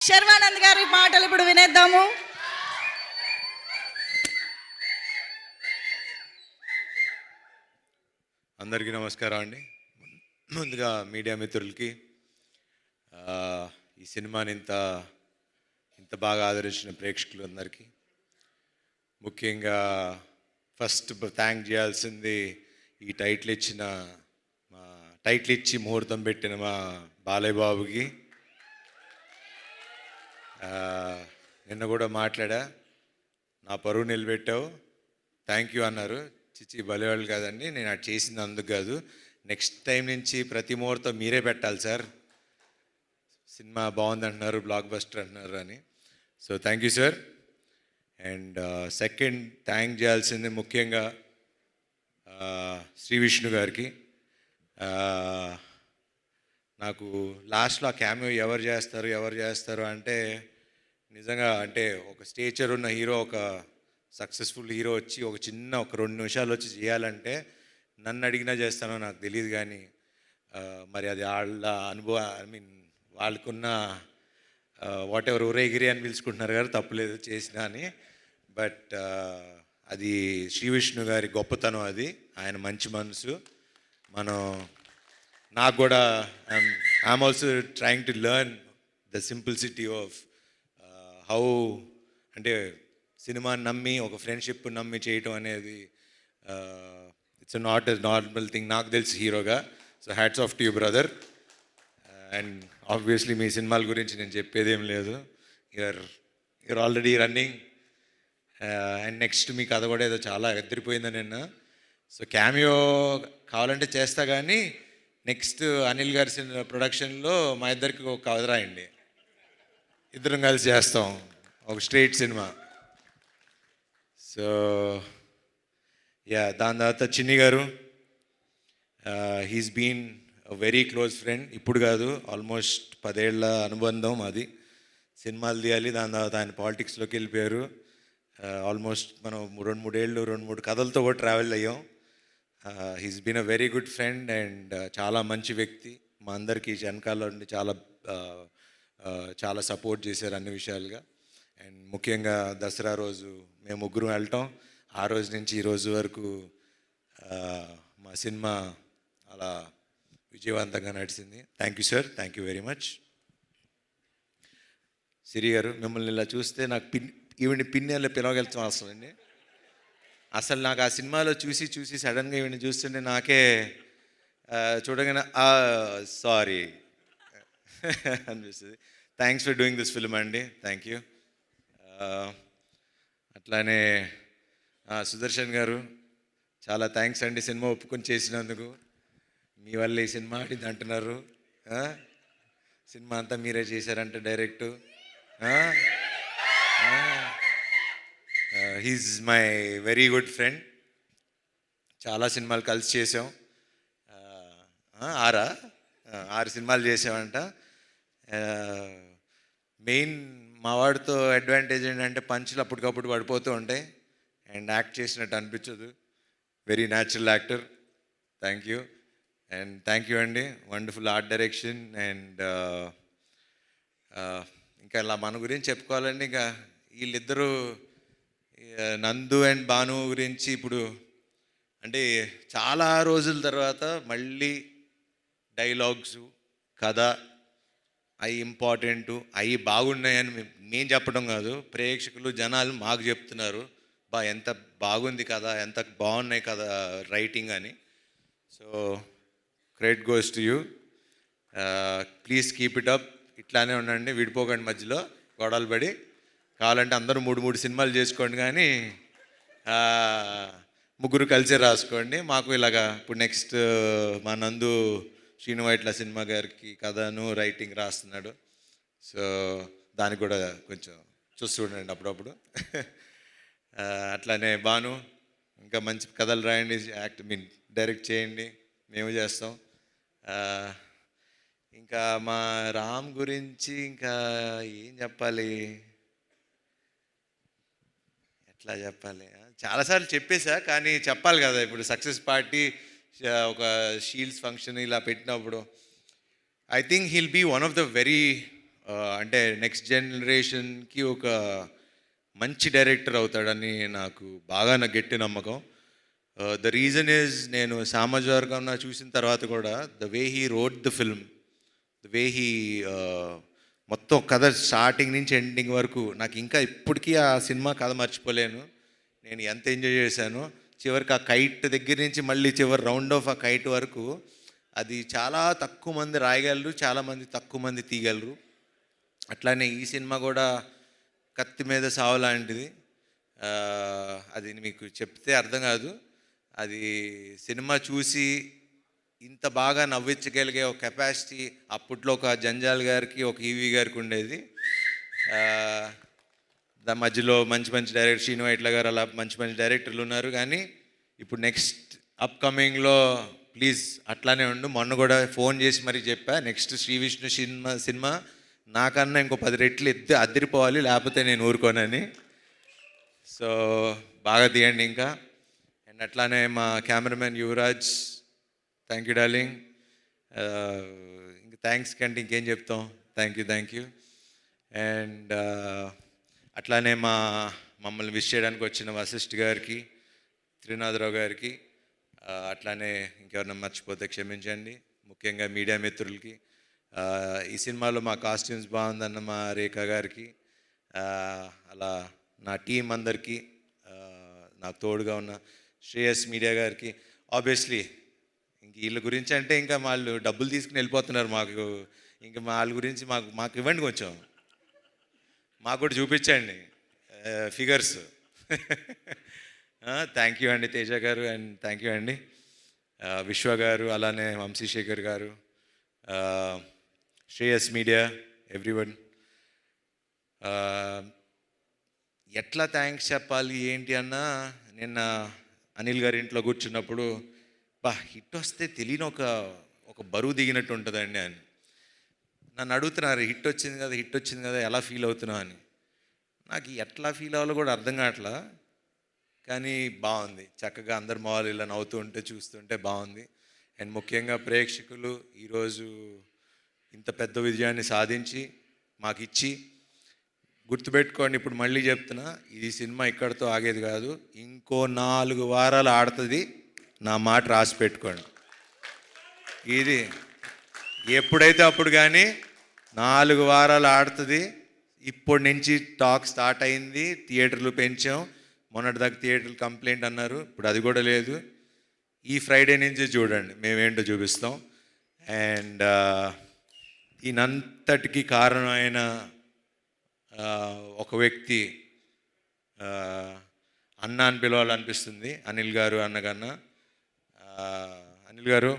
శర్వానంద్ గారి మాటలు ఇప్పుడు వినేద్దాము. అందరికీ నమస్కారం అండి. ముందుగా మీడియా మిత్రులకి ఈ సినిమాని ఇంత బాగా ఆదరించిన ప్రేక్షకులు అందరికీ, ముఖ్యంగా ఫస్ట్ థ్యాంక్ చేయాల్సింది ఈ టైటిల్ ఇచ్చి ముహూర్తం పెట్టిన మా బాలయ్య బాబుకి. నిన్న కూడా మాట్లాడా, నా పరువు నిలబెట్టావు, థ్యాంక్ యూ అన్నారు. చిచ్చి బలివాళ్ళు కాదండి, నేను అది చేసింది అందుకు కాదు, నెక్స్ట్ టైం నుంచి ప్రతి ముహూర్తం మీరే పెట్టాలి సార్, సినిమా బాగుంది అంటున్నారు, బ్లాక్ బస్టర్ అంటున్నారు అని. So thank you sir. And second thank చేయాల్సింది ముఖ్యంగా శ్రీ విష్ణు గారికి. నాకు లాస్ట్లో ఆ క్యామియో ఎవరు చేస్తారు అంటే నిజంగా అంటే ఒక స్టేచర్ ఉన్న హీరో, ఒక సక్సెస్ఫుల్ హీరో వచ్చి ఒక 2 నిమిషాలు వచ్చి చేయాలంటే నన్ను అడిగినా చేస్తానో నాకు తెలియదు, కానీ మరి అది వాళ్ళ అనుభవం, వాళ్ళకున్న వాట్ ఎవర్ ఊరేగిరి అని పిలుచుకుంటున్నారు కదా, తప్పులేదు చేసినా అని. బట్ అది శ్రీ విష్ణు గారి గొప్పతనం, అది ఆయన మంచి మనసు. నాకు కూడా I'm also trying to learn the simplicity of how, అంటే సినిమాని నమ్మి, ఒక ఫ్రెండ్షిప్ నమ్మి చేయటం అనేది it's not a normal thing, నాకు తెలిసి హీరోగా. So hats off to you brother. And obviously మీ సినిమాల గురించి నేను చెప్పేదేం లేదు, you're already running. And next మీ కథ కూడా ఏదో చాలా ఎదిరిపోయింది నిన్న. సో క్యామియో కావాలంటే చేస్తా, కానీ నెక్స్ట్ అనిల్ గారి ప్రొడక్షన్లో మా ఇద్దరికి ఒక కథ రాయండి, ఇద్దరం కలిసి చేస్తాం ఒక స్ట్రైట్ సినిమా. సో దాని తర్వాత చిన్ని గారు, he's been very close friend, ఇప్పుడు కాదు ఆల్మోస్ట్ 10 ఏళ్ల అనుబంధం అది. సినిమాలు తీయాలి, దాని తర్వాత ఆయన పాలిటిక్స్లోకి వెళ్ళిపోయారు. ఆల్మోస్ట్ మనం 2-3 ఏళ్ళు 2-3 కథలతో కూడా ట్రావెల్ అయ్యాం. He's been a very good friend and చాలా మంచి వ్యక్తి. మా అందరికీ వెనకాల నుండి చాలా సపోర్ట్ చేశారు అన్ని విషయాలుగా. అండ్ ముఖ్యంగా దసరా రోజు మేము ముగ్గురం వెళ్ళటం, ఆ రోజు నుంచి ఈ రోజు వరకు మా సినిమా అలా విజయవంతంగా నడిచింది. Thank you sir, thank you very much. Siri garu, మిమ్మల్ని ఇలా చూస్తే నాకు ఈవిని పిన్నెల్లో పిలవగలుగుతాం అసలు అండి. అసలు నాకు ఆ సినిమాలో చూసి సడన్గా ఈవిని చూస్తుంటే నాకే చూడగానే సారీ అనిపిస్తుంది. Thanks for doing this film అండి, థ్యాంక్ యూ. అట్లానే సుదర్శన్ గారు, చాలా థ్యాంక్స్ అండి సినిమా ఒప్పుకొని చేసినందుకు. మీ వల్ల ఈ సినిమా ఆడింది అంటున్నారు, సినిమా అంతా మీరే చేశారంటే direct. He's my very good friend, చాలా సినిమాలు కలిసి చేసాం. 6 సినిమాలు చేసామంట. మెయిన్ మా వాడితో అడ్వాంటేజ్ ఏంటంటే పంచులు అప్పటికప్పుడు పడిపోతూ ఉంటాయి అండ్ యాక్ట్ చేసినట్టు అనిపించదు. Very natural actor, thank you. And thank you అండి, వండర్ఫుల్ ఆర్ట్ డైరెక్షన్. అండ్ ఇంకా ఇలా మన గురించి చెప్పుకోవాలండి, ఇంకా వీళ్ళిద్దరూ నందు అండ్ భాను గురించి ఇప్పుడు అంటే చాలా రోజుల తర్వాత మళ్ళీ డైలాగ్స్, కథ అవి ఇంపార్టెంటు, అవి బాగున్నాయని మేము చెప్పడం కాదు, ప్రేక్షకులు జనాలు మాకు చెప్తున్నారు, ఎంత బాగుంది కదా, ఎంత బాగున్నాయి కదా రైటింగ్ అని. So credit goes to you. Please keep it up, ఇట్లానే ఉండండి, విడిపోకండి మధ్యలో గొడవలు పడి. కావాలంటే అందరూ 3 సినిమాలు చేసుకోండి, కానీ ముగ్గురు కలిసే రాసుకోండి. మాకు ఇలాగా ఇప్పుడు నెక్స్ట్ మా నందు శ్రీనువైట్ల సినిమా గారికి కథను రైటింగ్ రాస్తున్నాడు. సో దానికి కూడా కొంచెం చూస్తూ ఉండండి అప్పుడప్పుడు. అట్లానే భాను, ఇంకా మంచి కథలు రాయండి, డైరెక్ట్ చేయండి, మేము చేస్తాం. ఇంకా మా రామ్ గురించి ఇంకా ఏం చెప్పాలి, ఎట్లా చెప్పాలి, చాలాసార్లు చెప్పేశా, కానీ చెప్పాలి కదా. ఇప్పుడు సక్సెస్ పార్టీ ఒక షీల్డ్స్ ఫంక్షన్ ఇలా పెట్టినప్పుడు I think he'll be one of the very అంటే నెక్స్ట్ జనరేషన్కి ఒక మంచి డైరెక్టర్ అవుతాడని నాకు గట్టి నమ్మకం. ద రీజన్ ఈజ్ నేను సామాజిక చూసిన తర్వాత కూడా the way he wrote the film, the way he మొత్తం కథ స్టార్టింగ్ నుంచి ఎండింగ్ వరకు నాకు ఇంకా ఇప్పటికీ ఆ సినిమా కథ మర్చిపోలేను. నేను ఎంత ఎంజాయ్ చేశాను. చివరికి ఆ కైట్ దగ్గర నుంచి మళ్ళీ చివరి రౌండ్ ఆఫ్ ఆ కైట్ వరకు అది చాలా తక్కువ మంది రాయగలరు, చాలామంది తక్కువ మంది తీయగలరు. అట్లానే ఈ సినిమా కూడా కత్తి మీద సావు లాంటిది. అది మీకు చెప్తే అర్థం కాదు. అది సినిమా చూసి ఇంత బాగా నవ్వించగలిగే ఒక కెపాసిటీ అప్పట్లో ఒక జంజాల్ గారికి, ఒక ఈవీ గారికి ఉండేది. దాని మధ్యలో మంచి మంచి డైరెక్టర్ శ్రీను వైట్ల గారు అలా మంచి మంచి డైరెక్టర్లు ఉన్నారు. కానీ ఇప్పుడు నెక్స్ట్ అప్కమింగ్లో ప్లీజ్ అట్లానే ఉండు. మొన్న కూడా ఫోన్ చేసి మరీ చెప్పా, నెక్స్ట్ శ్రీ విష్ణు సినిమా నాకన్నా ఇంకో 10 రెట్లు అద్దరిపోవాలి, లేకపోతే నేను ఊరుకోనని. సో బాగా తీయండి ఇంకా. అండ్ అట్లానే మా cameraman Yuvraj, thank you darling. ఇంక థ్యాంక్స్ కంటే ఇంకేం చెప్తాం. Thank you. అండ్ అట్లానే మమ్మల్ని విష్ చేయడానికి వచ్చిన వశిష్ఠ్ గారికి, త్రినాథరావు గారికి, అట్లానే ఇంకెవరైనా మర్చిపోతే క్షమించండి. ముఖ్యంగా మీడియా మిత్రులకి, ఈ సినిమాలో మా కాస్ట్యూమ్స్ బాగుందన్న మా రేఖ గారికి, అలా నా టీం అందరికీ, నాకు తోడుగా ఉన్న శ్రేయస్ మీడియా గారికి. ఆబ్వియస్లీ ఇంక వీళ్ళ గురించి అంటే ఇంకా వాళ్ళు డబ్బులు తీసుకుని వెళ్ళిపోతున్నారు. ఇంకా వాళ్ళ గురించి మాకు ఇవ్వండి, కొంచెం మాకు కూడా చూపించండి ఫిగర్స్. థ్యాంక్ యూ అండి తేజ గారు, అండ్ థ్యాంక్ యూ అండి విశ్వ గారు, అలానే వంశీశేఖర్ గారు, శ్రేయస్ మీడియా, ఎవ్రీవన్. ఎట్లా థ్యాంక్స్ చెప్పాలి ఏంటి అన్నా, నిన్న అనిల్ గారి ఇంట్లో కూర్చున్నప్పుడు హిట్ వస్తే తెలియని ఒక బరువు దిగినట్టు ఉంటుందండి అని నన్ను అడుగుతున్నారు. హిట్ వచ్చింది కదా ఎలా ఫీల్ అవుతున్నావు అని. నాకు ఎట్లా ఫీల్ అవ్వాలో కూడా అర్థం కావట్లా. కానీ బాగుంది, చక్కగా అందరు మొహాలు ఇలా నవ్వుతూ ఉంటే చూస్తుంటే బాగుంది. అండ్ ముఖ్యంగా ప్రేక్షకులు ఈరోజు ఇంత పెద్ద విజయాన్ని సాధించి మాకు ఇచ్చి, గుర్తుపెట్టుకోండి, ఇప్పుడు మళ్ళీ చెప్తున్నా, ఇది సినిమా ఇక్కడితో ఆగేది కాదు, ఇంకో 4 వారాలు ఆడుతుంది. నా మాట రాసి పెట్టుకోండి. ఇది ఎప్పుడైతే అప్పుడు కానీ 4 వారాలు ఆడుతుంది. ఇప్పటి నుంచి టాక్ స్టార్ట్ అయింది, థియేటర్లు పెంచాం. మొన్నటిదాకా థియేటర్లు కంప్లైంట్ అన్నారు, ఇప్పుడు అది కూడా లేదు. ఈ ఫ్రైడే నుంచి చూడండి మేమేంటో చూపిస్తాం. అండ్ ఈయనంతటికి కారణమైన ఒక వ్యక్తి అన్న అని పిలవాలనిపిస్తుంది, అనిల్ గారు అన్నకన్నా. అనిల్ గారు,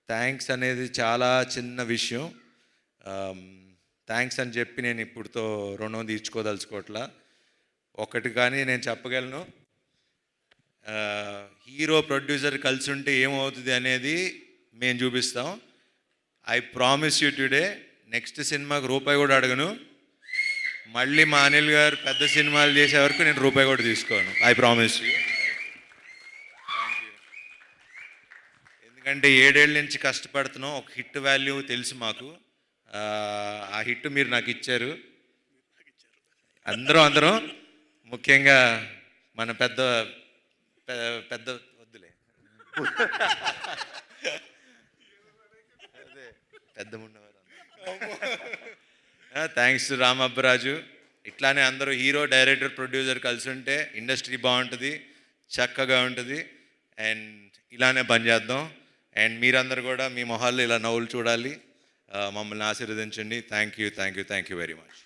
థ్యాంక్స్ అనేది చాలా చిన్న విషయం. థ్యాంక్స్ అని చెప్పి నేను ఇప్పుడుతో రుణం తీర్చుకోదలుచుకోవట్లా. ఒకటి కానీ నేను చెప్పగలను, హీరో ప్రొడ్యూసర్ కలిసి ఉంటే ఏమవుతుంది అనేది మేము చూపిస్తాం. I promise you today, next సినిమాకి రూపాయి కూడా అడగను. మళ్ళీ మా అనిల్ గారు పెద్ద సినిమాలు చేసే వరకు నేను రూపాయి కూడా తీసుకోను. I promise you. ఎందుకంటే 7 ఏళ్ళ నుంచి కష్టపడుతున్నాం. ఒక హిట్ వాల్యూ తెలుసు మాకు. ఆ హిట్ మీరు నాకు ఇచ్చారు. అందరం ముఖ్యంగా మన పెద్ద వద్దులే, పెద్ద ఉన్నవారు. Thanks to Ramabbaraju. ఇట్లానే అందరూ హీరో, డైరెక్టర్, ప్రొడ్యూసర్ కలిసి ఉంటే ఇండస్ట్రీ బాగుంటుంది, చక్కగా ఉంటుంది. అండ్ ఇలానే పనిచేద్దాం. అండ్ మీరందరూ కూడా మీ మొహాల్లో ఇలా నవ్వులు చూడాలి. మమ్మల్ని ఆశీర్వదించండి. Thank you very much.